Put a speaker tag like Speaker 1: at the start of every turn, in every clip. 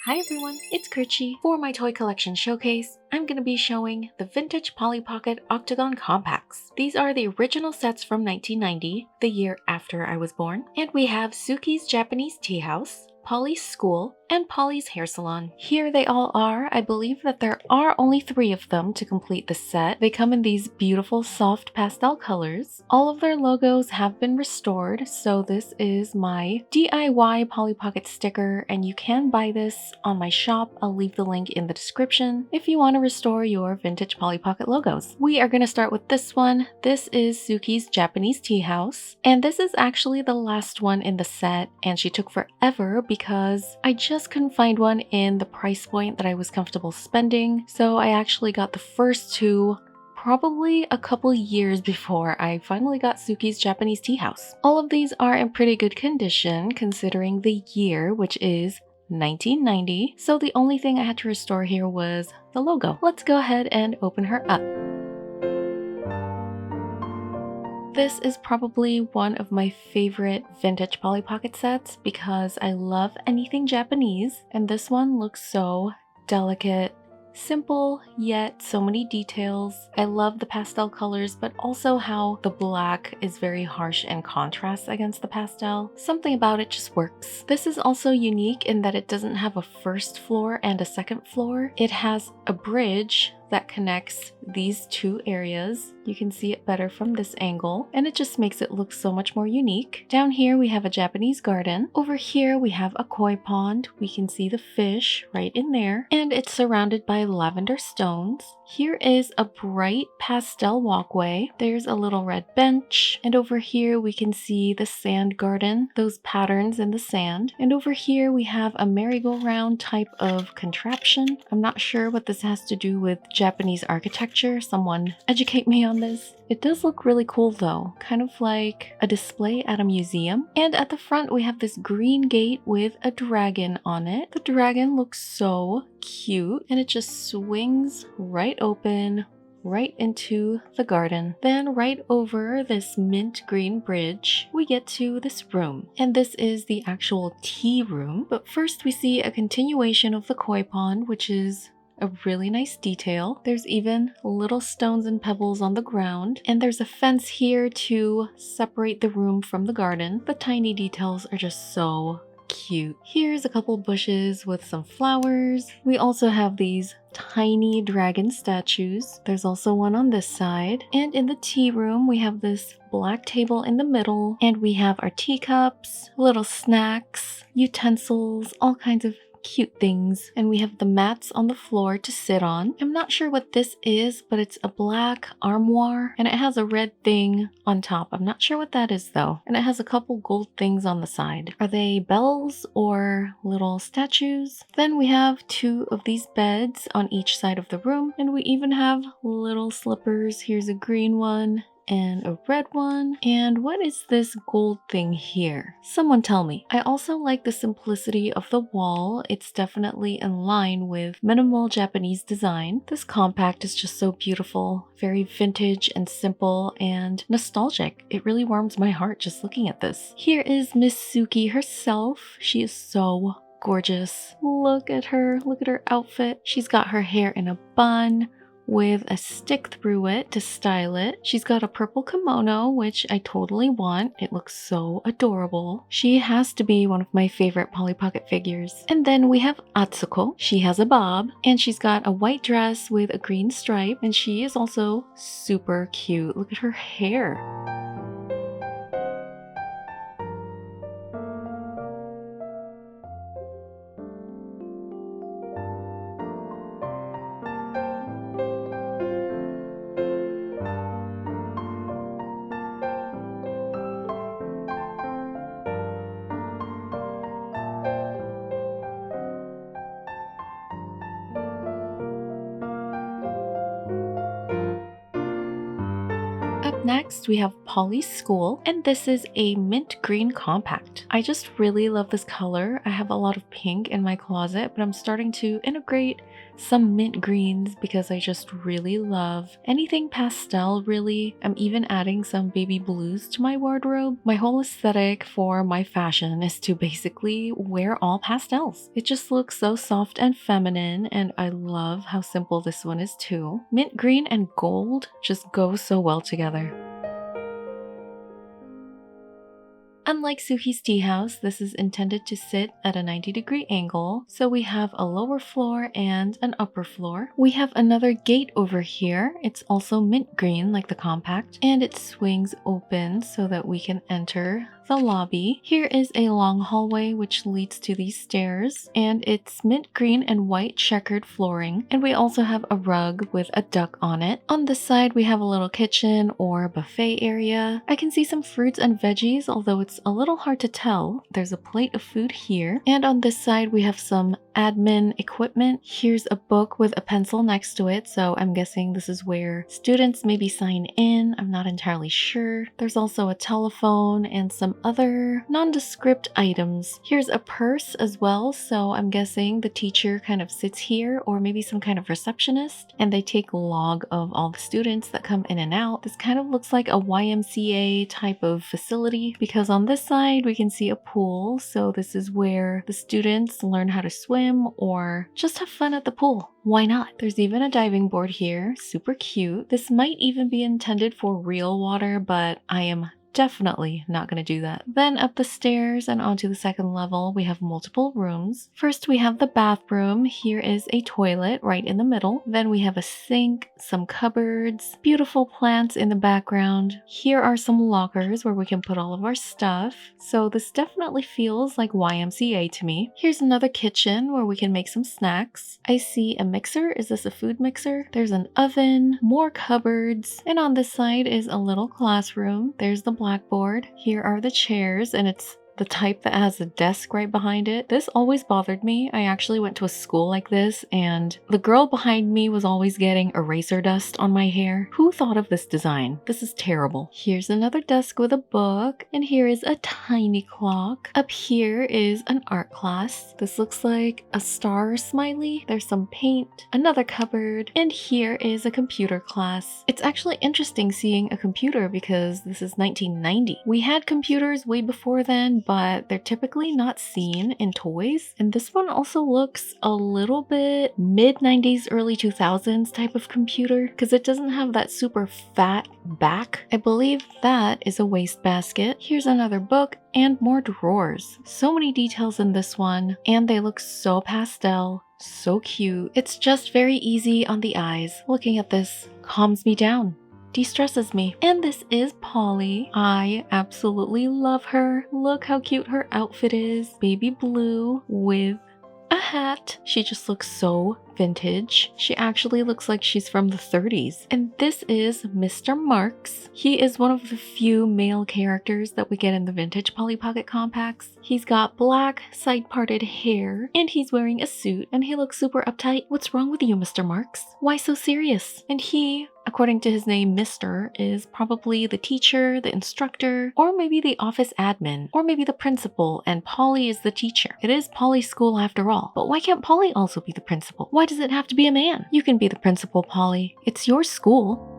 Speaker 1: Hi everyone, it's Kerchi. For my toy collection showcase, I'm going to be showing the vintage Polly Pocket Octagon compacts. These are the original sets from 1990, the year after I was born. And we have Suki's Japanese Tea House, Polly's School, and Polly's Hair Salon. Here they all are. I believe that there are only 3 of them to complete the set. They come in these beautiful soft pastel colors. All of their logos have been restored, so this is my DIY Polly Pocket sticker, and you can buy this on my shop. I'll leave the link in the description if you want to restore your vintage Polly Pocket logos. We are going to start with this one. This is Suki's Japanese Tea House, and this is actually the last one in the set, and she took forever because I just couldn't find one in the price point that I was comfortable spending, so I actually got the first 2 probably a couple years before I finally got Suki's Japanese Tea House. All of these are in pretty good condition considering the year, which is 1990, so the only thing I had to restore here was the logo. Let's go ahead and open her up. This is probably one of my favorite vintage Polly Pocket sets because I love anything Japanese, and this one looks so delicate. Simple, yet so many details. I love the pastel colors, but also how the black is very harsh and contrasts against the pastel. Something about it just works. This is also unique in that it doesn't have a first floor and a second floor. It has a bridge that connects these 2 areas. You can see it better from this angle, and it just makes it look so much more unique. Down here we have a Japanese garden. Over here we have a koi pond. We can see the fish right in there, and it's surrounded by lavender stones. Here is a bright pastel walkway. There's a little red bench, and over here we can see the sand garden, those patterns in the sand. And over here we have a merry-go-round type of contraption. I'm not sure what this has to do with Japanese architecture. Someone educate me on this. It does look really cool though, kind of like a display at a museum. And at the front we have this green gate with a dragon on it. The dragon looks so cute, and it just swings right open right into the garden. Then right over this mint green bridge, we get to this room. And this is the actual tea room. But first we see a continuation of the koi pond, which is a really nice detail. There's even little stones and pebbles on the ground, and there's a fence here to separate the room from the garden. The tiny details are just so cute. Here's a couple bushes with some flowers. We also have these tiny dragon statues. There's also one on this side. And in the tea room, we have this black table in the middle, and we have our teacups, little snacks, utensils, all kinds of cute things, and we have the mats on the floor to sit on. I'm not sure what this is, but it's a black armoire and it has a red thing on top. I'm not sure what that is though, and it has a couple gold things on the side. Are they bells or little statues? Then we have 2 of these beds on each side of the room, and we even have little slippers. Here's a green one and a red one. And what is this gold thing here? Someone tell me. I also like the simplicity of the wall. It's definitely in line with minimal Japanese design. This compact is just so beautiful, very vintage and simple and nostalgic. It really warms my heart just looking at this. Here is Miss Suki herself. She is so gorgeous. Look at her outfit. She's got her hair in a bun with a stick through it to style it. She's got a purple kimono, which I totally want. It looks so adorable. She has to be one of my favorite Polly Pocket figures. And then we have Atsuko. She has a bob, and she's got a white dress with a green stripe, and she is also super cute. Look at her hair. Up Next, we have Polly's School, and this is a mint green compact. I just really love this color. I have a lot of pink in my closet, but I'm starting to integrate some mint greens because I just really love anything pastel, really. I'm even adding some baby blues to my wardrobe. My whole aesthetic for my fashion is to basically wear all pastels. It just looks so soft and feminine, and I love how simple this one is too. Mint green and gold just go so well together. Unlike Suki's Teahouse, this is intended to sit at a 90-degree angle, so we have a lower floor and an upper floor. We have another gate over here. It's also mint green like the compact, and it swings open so that we can enter the lobby. Here is a long hallway which leads to these stairs, and it's mint green and white checkered flooring, and we also have a rug with a duck on it. On this side we have a little kitchen or buffet area. I can see some fruits and veggies, although it's a little hard to tell. There's a plate of food here, and on this side we have some admin equipment. Here's a book with a pencil next to it, so I'm guessing this is where students maybe sign in. I'm not entirely sure. There's also a telephone and some other nondescript items. Here's a purse as well, so I'm guessing the teacher kind of sits here, or maybe some kind of receptionist, and they take log of all the students that come in and out. This kind of looks like a YMCA type of facility, because on this side we can see a pool, so this is where the students learn how to swim or just have fun at the pool. Why not? There's even a diving board here, super cute. This might even be intended for real water, but I am definitely not going to do that. Then up the stairs and onto the second level, we have multiple rooms. First, we have the bathroom. Here is a toilet right in the middle. Then we have a sink, some cupboards, beautiful plants in the background. Here are some lockers where we can put all of our stuff. So this definitely feels like YMCA to me. Here's another kitchen where we can make some snacks. I see a mixer. Is this a food mixer? There's an oven, more cupboards, and on this side is a little classroom. There's the blackboard. Here are the chairs, and it's the type that has a desk right behind it. This always bothered me. I actually went to a school like this, and the girl behind me was always getting eraser dust on my hair. Who thought of this design? This is terrible. Here's another desk with a book, and here is a tiny clock. Up here is an art class. This looks like a star smiley. There's some paint, another cupboard, and here is a computer class. It's actually interesting seeing a computer because this is 1990. We had computers way before then, but they're typically not seen in toys. And this one also looks a little bit mid-90s, early 2000s type of computer because it doesn't have that super fat back. I believe that is a wastebasket. Here's another book and more drawers. So many details in this one, and they look so pastel. So cute. It's just very easy on the eyes. Looking at this calms me down. De-stresses me. And this is Polly. I absolutely love her. Look how cute her outfit is. Baby blue with a hat. She just looks so vintage. She actually looks like she's from the 30s. And this is Mr. Marks. He is one of the few male characters that we get in the vintage Polly Pocket compacts. He's got black side-parted hair, and he's wearing a suit, and he looks super uptight. What's wrong with you, Mr. Marks? Why so serious? And he, according to his name, Mr., is probably the teacher, the instructor, or maybe the office admin, or maybe the principal, and Polly is the teacher. It is Polly's school after all. But why can't Polly also be the principal? Why does it have to be a man? You can be the principal, Polly. It's your school.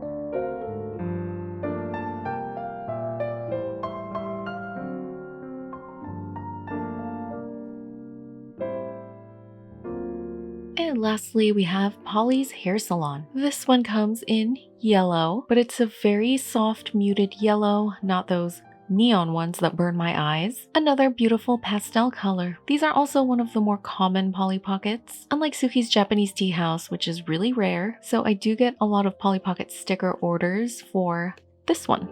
Speaker 1: And lastly, we have Polly's Hair Salon. This one comes in yellow, but it's a very soft muted yellow, not those neon ones that burn my eyes. Another beautiful pastel color. These are also one of the more common Polly Pockets, unlike Suki's Japanese Teahouse, which is really rare. So I do get a lot of Polly Pocket sticker orders for this one.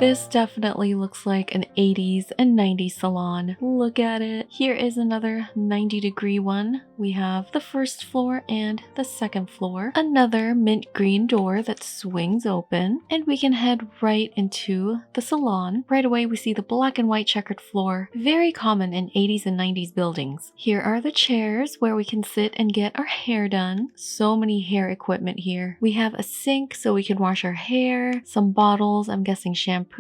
Speaker 1: This definitely looks like an 80s and 90s salon. Look at it. Here is another 90-degree one. We have the first floor and the second floor. Another mint green door that swings open, and we can head right into the salon. Right away we see the black and white checkered floor, very common in 80s and 90s buildings. Here are the chairs where we can sit and get our hair done. So many hair equipment here. We have a sink so we can wash our hair, some bottles, I'm guessing shampoo.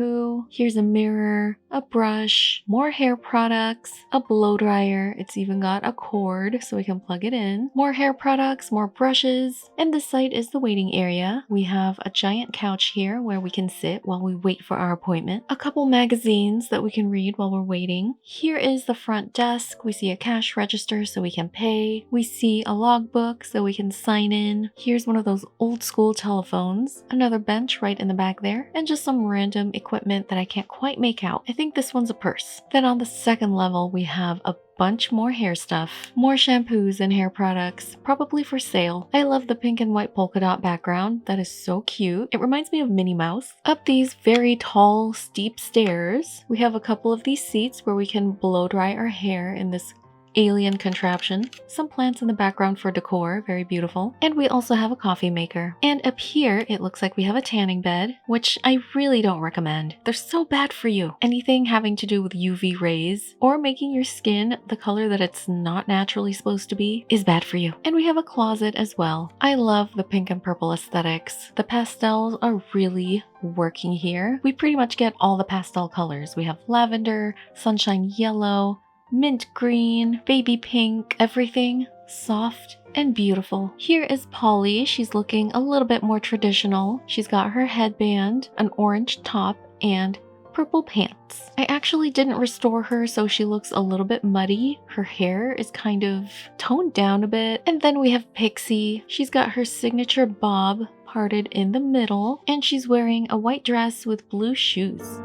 Speaker 1: Here's a mirror, a brush, more hair products, a blow dryer. It's even got a cord so we can plug it in. More hair products, more brushes, and this side is the waiting area. We have a giant couch here where we can sit while we wait for our appointment. A couple magazines that we can read while we're waiting. Here is the front desk. We see a cash register so we can pay. We see a logbook so we can sign in. Here's one of those old school telephones. Another bench right in the back there, and just some random equipment that I can't quite make out. I think this one's a purse. Then on the second level we have a bunch more hair stuff, more shampoos and hair products, probably for sale. I love the pink and white polka dot background. That is so cute. It reminds me of Minnie Mouse. Up these very tall, steep stairs, we have a couple of these seats where we can blow dry our hair in this alien contraption. Some plants in the background for decor, very beautiful. And we also have a coffee maker. And up here, it looks like we have a tanning bed, which I really don't recommend. They're so bad for you. Anything having to do with UV rays or making your skin the color that it's not naturally supposed to be is bad for you. And we have a closet as well. I love the pink and purple aesthetics. The pastels are really working here. We pretty much get all the pastel colors. We have lavender, sunshine yellow, mint green, baby pink, everything soft and beautiful. Here is Polly. She's looking a little bit more traditional. She's got her headband, an orange top, and purple pants. I actually didn't restore her, so she looks a little bit muddy. Her hair is kind of toned down a bit. And then we have Pixie. She's got her signature bob parted in the middle, and she's wearing a white dress with blue shoes.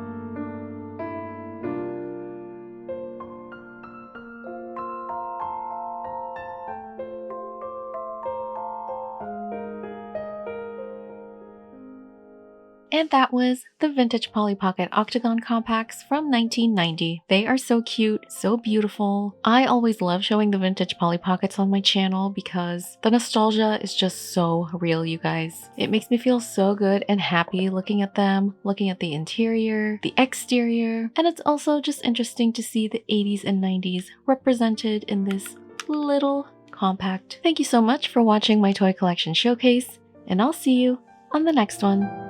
Speaker 1: And that was the vintage Polly Pocket Octagon compacts from 1990. They are so cute, so beautiful. I always love showing the vintage Polly Pockets on my channel because the nostalgia is just so real, you guys. It makes me feel so good and happy looking at them, looking at the interior, the exterior, and it's also just interesting to see the 80s and 90s represented in this little compact. Thank you so much for watching my toy collection showcase, and I'll see you on the next one.